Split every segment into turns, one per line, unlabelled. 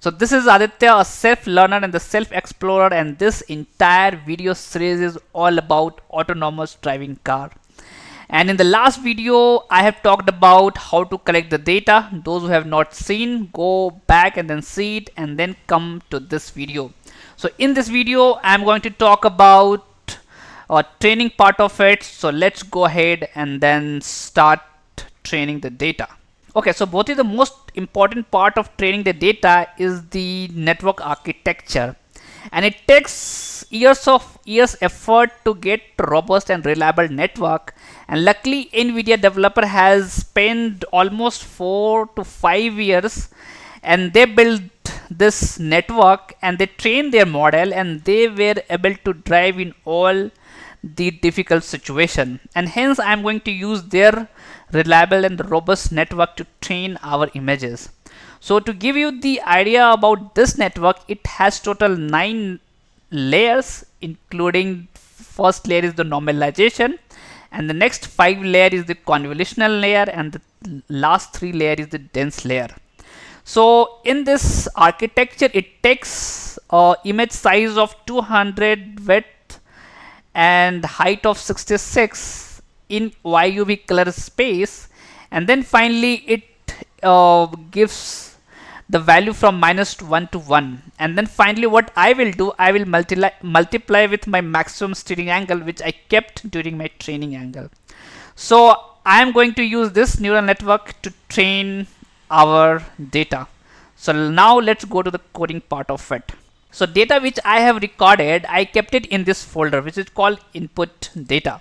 So this is Aditya, a self-learner and the self-explorer, and this entire video series is all about autonomous driving car. And in the last video, I have talked about how to collect the data. Those who have not seen, go back and then see it and then come to this video. So in this video, I'm going to talk about training part of it. So let's go ahead and then start training the data. Okay, so both is the most important part of training the data is the network architecture, and it takes years effort to get robust and reliable network. And luckily, NVIDIA developer has spent almost 4 to 5 years, and they built this network and they trained their model, and they were able to drive in all the difficult situation, and hence I am going to use their reliable and robust network to train our images. So to give you the idea about this network, it has total 9 layers, including first layer is the normalization, and the next 5 layer is the convolutional layer, and the last 3 layer is the dense layer. So in this architecture, it takes image size of 200 width and height of 66 in YUV color space, and then finally it gives the value from -1 to 1, and then finally what I will do, I will multiply with my maximum steering angle, which I kept during my training angle. So I am going to use this neural network to train our data. So now let's go to the coding part of it. So data which I have recorded, I kept it in this folder which is called input data.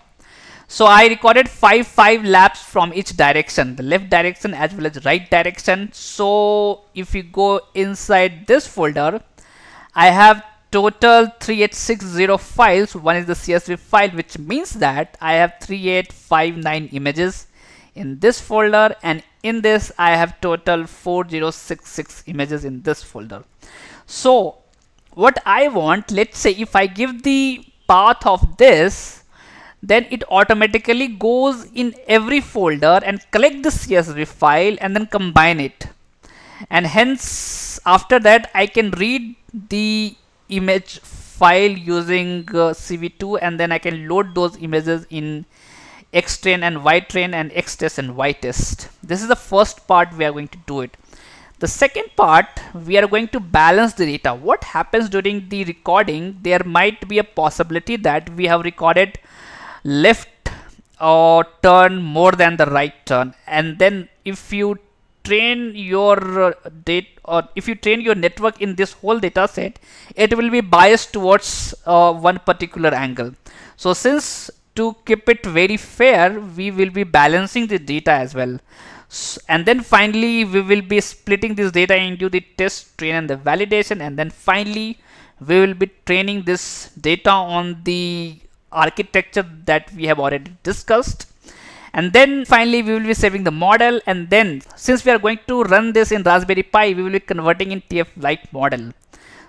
So I recorded 5 laps from each direction, the left direction as well as right direction. So if you go inside this folder, I have total 3860 files. One is the CSV file, which means that I have 3859 images in this folder, and in this I have total 4066 images in this folder. So what I want, let's say if I give the path of this, then it automatically goes in every folder and collect the CSV file and then combine it, and hence after that I can read the image file using CV2, and then I can load those images in Xtrain and Ytrain and Xtest and Ytest. This is the first part we are going to do it. The second part, we are going to balance the data. What happens during the recording, there might be a possibility that we have recorded left turn more than the right turn, and then if you train your if you train your network in this whole data set, it will be biased towards one particular angle. So since to keep it very fair, we will be balancing the data as well. And then finally we will be splitting this data into the test, train and the validation, and then finally we will be training this data on the architecture that we have already discussed, and then finally we will be saving the model, and then since we are going to run this in Raspberry Pi, we will be converting in TF Lite model.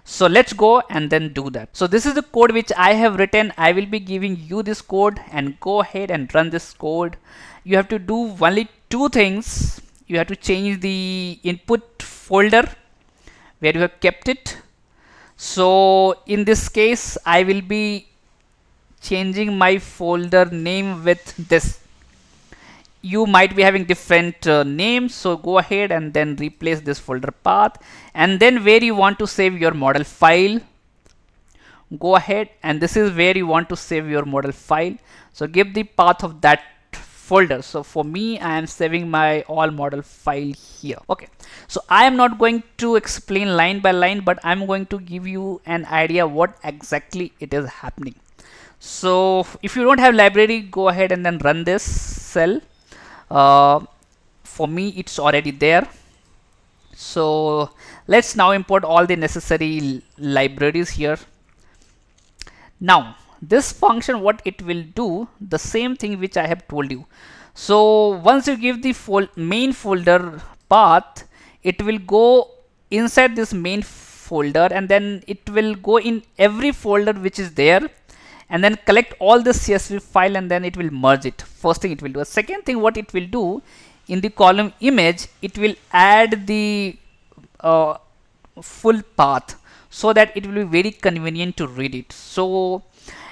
So let's go and then do that. So this is the code which I have written. I will be giving you this code, and go ahead and run this code. You have to do only 2 things. You have to change the input folder where you have kept it. So in this case, I will be changing my folder name with this. You might be having different names, so go ahead and then replace this folder path, and then where you want to save your model file, go ahead, and this is where you want to save your model file. So give the path of that folder. So for me, I am saving my all model file here. Okay, so I am not going to explain line by line, but I'm going to give you an idea what exactly it is happening. So if you don't have library, go ahead and then run this cell. For me, it's already there. So let's now import all the necessary libraries here. Now this function, what it will do, the same thing which I have told you. So once you give the main folder path, it will go inside this main folder, and then it will go in every folder which is there, and then collect all the CSV file, and then it will merge it. First thing it will do. A second thing what it will do, in the column image, it will add the full path, so that it will be very convenient to read it. So,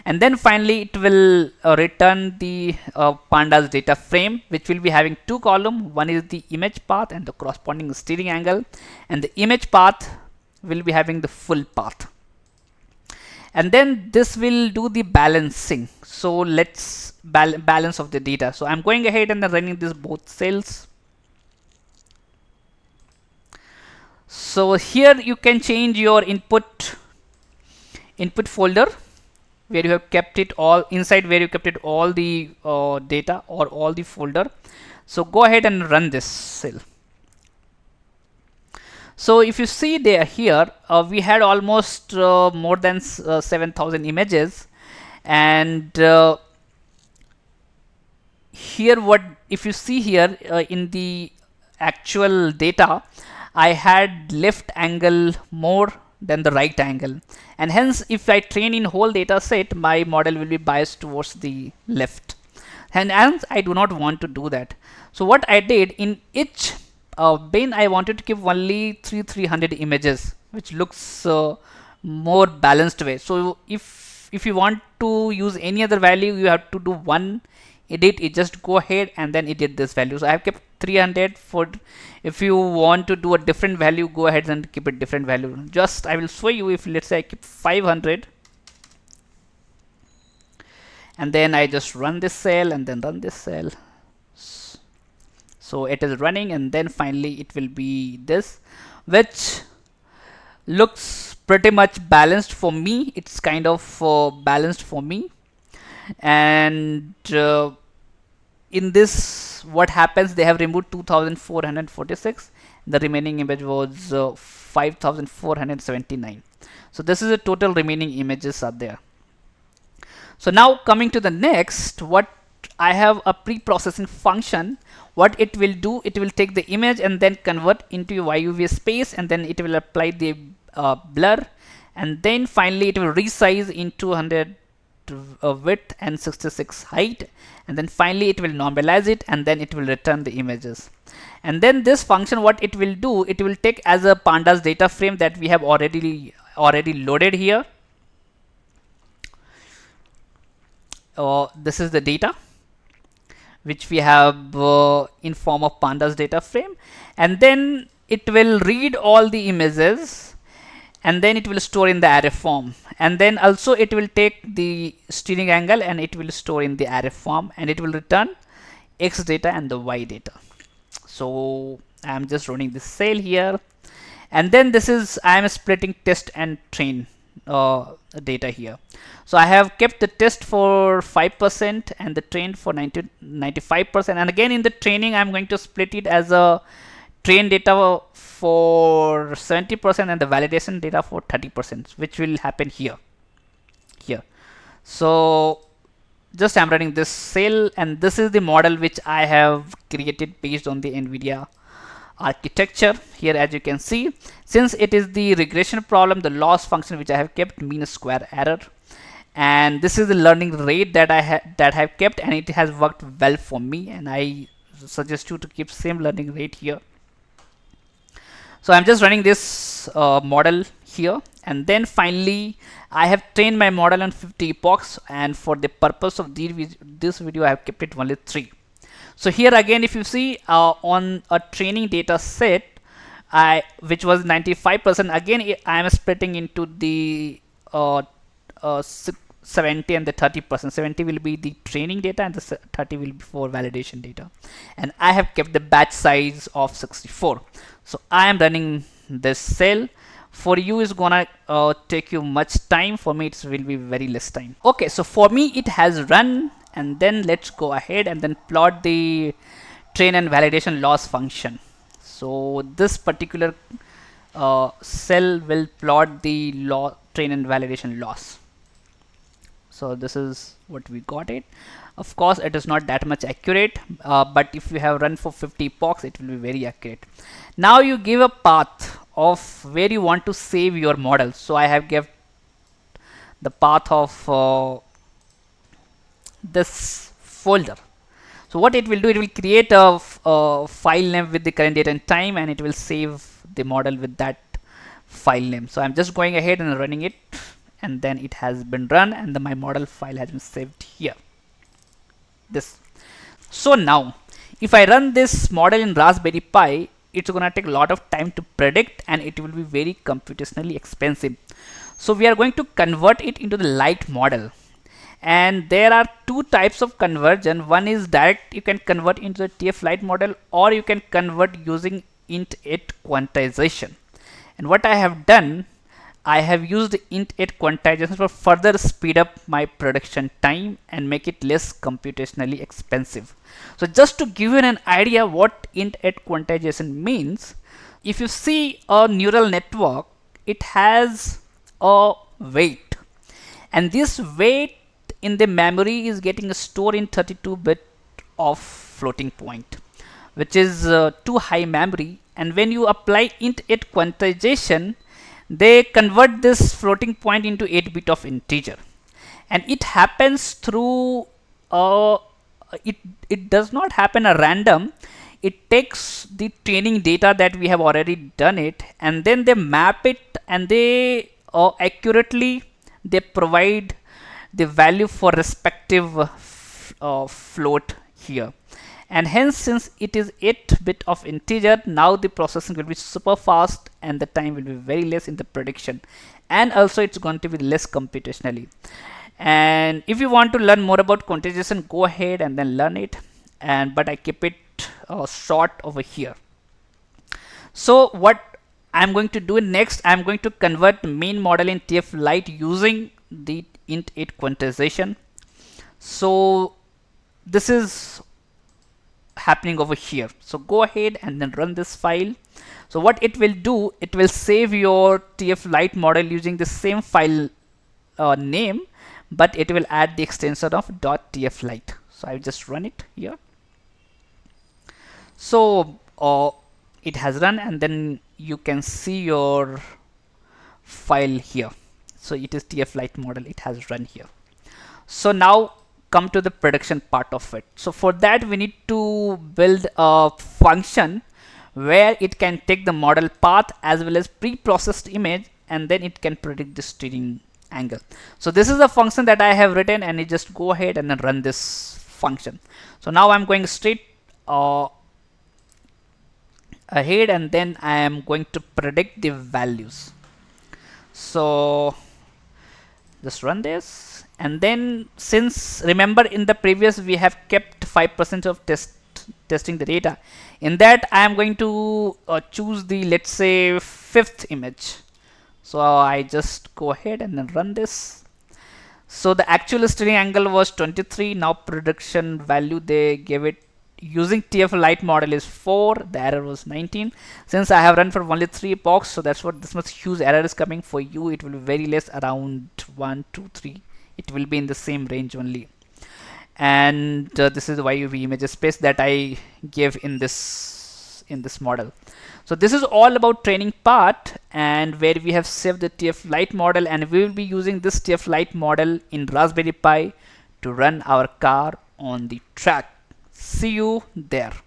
and then finally it will return the pandas data frame, which will be having two columns. One is the image path and the corresponding steering angle, and the image path will be having the full path. And then this will do the balancing. So let's balance of the data. So I'm going ahead and then running this both cells. So here you can change your input folder, where you have kept it all inside, where you kept it all the data or all the folder. So go ahead and run this cell. So if you see there here, we had almost more than 7,000 images, and here what if you see here in the actual data, I had left angle more than the right angle, and hence if I train in whole data set, my model will be biased towards the left, and I do not want to do that. So what I did, in each bin I wanted to keep only 300 images, which looks more balanced way. So if you want to use any other value, you have to do one edit. You just go ahead and then edit this value. So I have kept 300. For if you want to do a different value, go ahead and keep a different value. Just I will show you. If let's say I keep 500, and then I just run this cell and then run this cell. So it is running, and then finally it will be this, which looks pretty much balanced for me. It's kind of balanced for me. And in this, what happens, they have removed 2446. The remaining image was 5479. So this is the total remaining images are there. So now coming to the next, what I have a pre-processing function. What it will do, it will take the image and then convert into YUV space, and then it will apply the blur, and then finally it will resize in 200 width and 66 height, and then finally it will normalize it, and then it will return the images. And then this function, what it will do, it will take as a pandas data frame that we have already loaded here. This is the data which we have in form of pandas data frame, and then it will read all the images, and then it will store in the array form, and then also it will take the steering angle and it will store in the array form, and it will return X data and the Y data. So I am just running this cell here, and then this is I am splitting test and train data here. So I have kept the test for 5% and the train for 95%, and again in the training I'm going to split it as a train data for 70% and the validation data for 30%, which will happen here. So just I'm running this cell, and this is the model which I have created based on the NVIDIA architecture. Here, as you can see, since it is the regression problem, the loss function which I have kept mean square error, and this is the learning rate that I have kept, and it has worked well for me, and I suggest you to keep same learning rate here. So I'm just running this model here, and then finally I have trained my model on 50 epochs, and for the purpose of this video I have kept it only 3. So here again, if you see on a training data set, which was 95%, again I am splitting into the 70 and the 30%. 70 will be the training data and the 30 will be for validation data, and I have kept the batch size of 64. So I am running this cell. For you is gonna take you much time. For me it will be very less time. Okay, so for me it has run, and then let's go ahead and then plot the train and validation loss function. So this particular cell will plot the train and validation loss. So this is what we got it. Of course it is not that much accurate, but if you have run for 50 epochs, it will be very accurate. Now you give a path of where you want to save your model. So I have given the path of this folder. So what it will do, it will create a file name with the current date and time, and it will save the model with that file name. So I'm just going ahead and running it, and then it has been run, and my model file has been saved here. This. So now, if I run this model in Raspberry Pi, it's gonna take a lot of time to predict, and it will be very computationally expensive. So we are going to convert it into the Lite model. And there are two types of conversion. One is direct, you can convert into the TF Lite model, or you can convert using int8 quantization. And what I have done, I have used int8 quantization for further speed up my production time and make it less computationally expensive. So just to give you an idea what int8 quantization means, if you see a neural network, it has a weight, and this weight in the memory is getting stored in 32-bit of floating point, which is too high memory. And when you apply int8 quantization, they convert this floating point into 8-bit of integer, and it happens through it does not happen at random. It takes the training data that we have already done it, and then they map it, and they accurately they provide the value for respective float here. And hence, since it is 8-bit of integer, now the processing will be super fast and the time will be very less in the prediction, and also it's going to be less computationally. And if you want to learn more about quantization, go ahead and then learn it, but I keep it short over here. So what I'm going to do next, I'm going to convert main model in TF Lite using the int8 quantization. So this is happening over here. So go ahead and then run this file. So what it will do, it will save your TF Lite model using the same file name, but it will add the extension of .tf lite. So I just run it here. So it has run, and then you can see your file here. So it is TF Lite model, it has run here. So now come to the prediction part of it. So for that we need to build a function where it can take the model path as well as pre-processed image, and then it can predict the steering angle. So this is the function that I have written, and you just go ahead and then run this function. So now I'm going straight ahead, and then I am going to predict the values. So just run this, and then since remember in the previous we have kept 5% of testing the data, in that I am going to choose the, let's say, 5th image. So I just go ahead and then run this. So the actual steering angle was 23. Now prediction value they gave it using TF Lite model is 4. The error was 19. Since I have run for only 3 epochs, so that's what this much huge error is coming. For you it will be very less, around 1, 2, 3. It will be in the same range only. And this is the YUV image space that I gave in this model. So this is all about training part, and where we have saved the TF Lite model, and we will be using this TF Lite model in Raspberry Pi to run our car on the track. See you there.